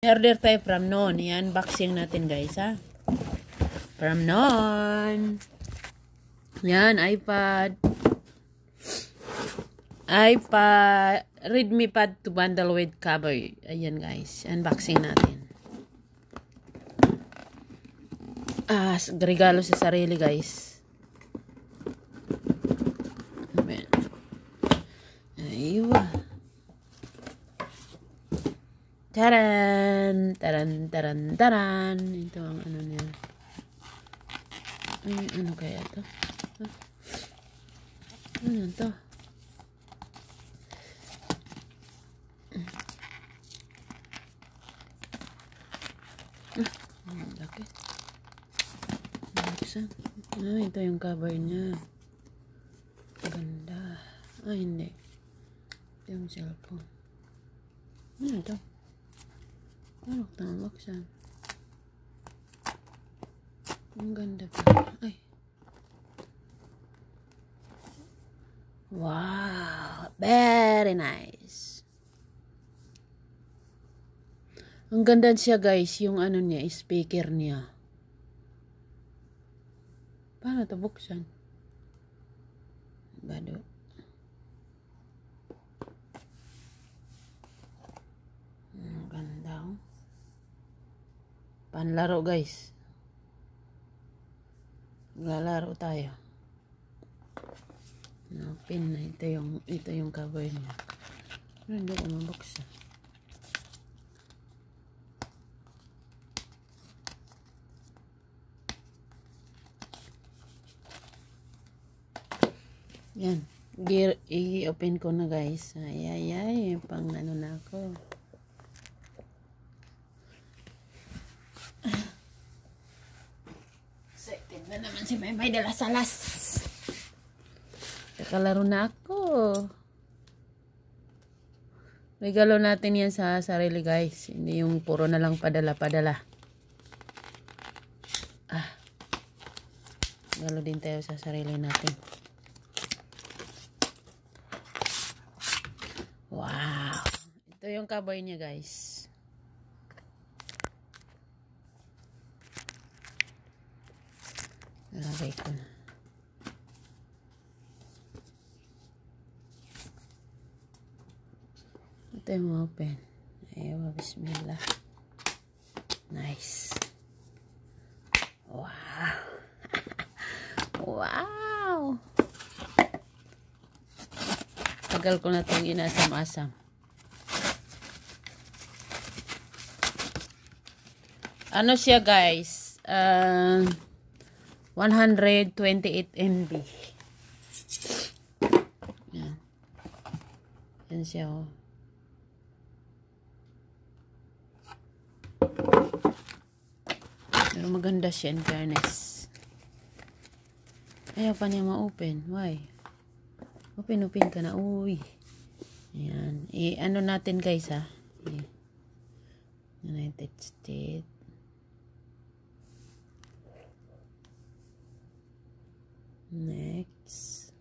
Order tayo from noon. Yan, unboxing natin guys ha. From noon. Yan, iPad. Redmi Pad to bundle with cover. Ayan guys, unboxing natin. Regalo sa sarili guys. Amen. Aywa. Taran! Taran, taran, taran! Ito ang ano niya. Ay, ano kaya ito? Ano ito? Ang laki. Ito yung cover niya. Ganda. Hindi. Ito yung cellphone. Ano ito? Ano ito ang buksan? Ang ganda pa. Ay. Wow! Very nice. Ang ganda siya guys. Yung ano niya, speaker niya. Paano ito buksan? Bado. Ang ganda. Panlaro guys. Maglalaro tayo. Pin na ito yung cover niya. Pero hindi ko mabuksan. Yan. I-open ko na guys. Ay. Pang ano na ako. Excited na naman si Maymay de las Alas. Kakalaro na ako. Regalo natin yan sa sarili guys. Hindi yung puro na lang padala-padala. Regalo din tayo sa sarili natin. Wow. Ito yung cover niya guys. Nalagay ko na. Ito yung open. Ewa, bismillah. Nice. Wow. Wow. Tagal ko na itong inasam-asam. Ano siya guys? 128 MB. Yan. Yan siya oh. Pero maganda siya in fairness. Ayaw pa niya ma-open. Why? Open ka na. Uy. Ayan. Ano natin guys ha. United States. Next.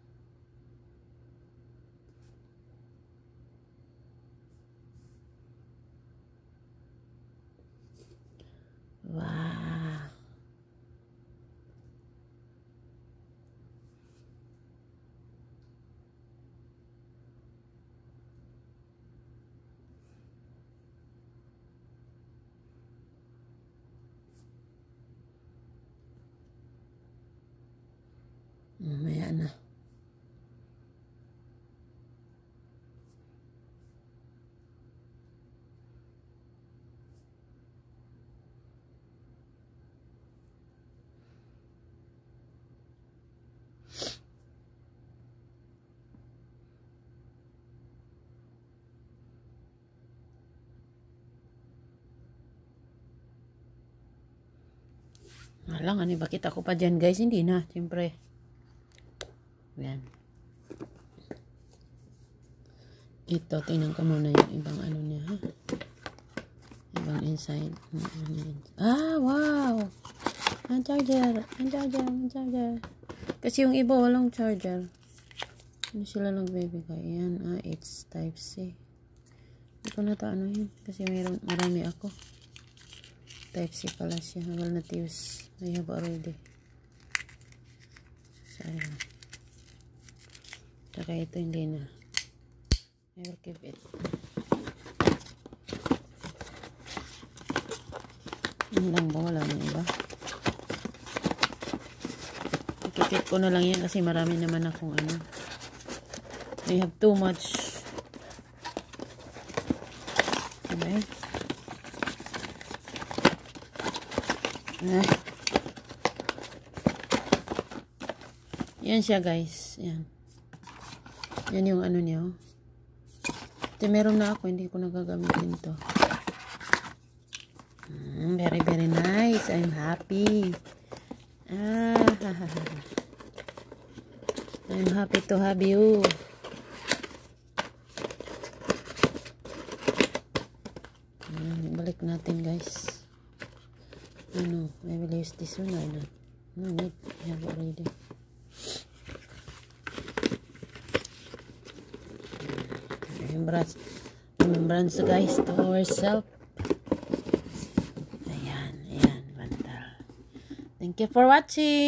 Wow. Mamaya na. Alang, ano ba kita ko pa dyan guys? Hindi na, siyempre. Yan. Ito, tingnan ko muna yung ibang ano niya, ha? Ibang inside. Wow! Ang charger. Kasi yung iba walang charger. Ano sila nagbibigay? Yan, it's type C. ko na ito ano yun. Kasi marami ako. Type C pala siya. I will not use. I have already. Sayang. Saka ito hindi na. I will keep it. Yun lang ba? Wala nang iba. Keep ko na lang yan kasi marami naman akong ano. I have too much. Okay. Yan siya guys. Yan. Yan yung ano niya. Ito meron na ako. Hindi ko nagagamitin to. Very very nice. I'm happy. I'm happy to have you. Balik natin guys. Ano, I will use this one or not? No need. I have already. Remembrance guys to ourselves. Ayan, bantal. Thank you for watching.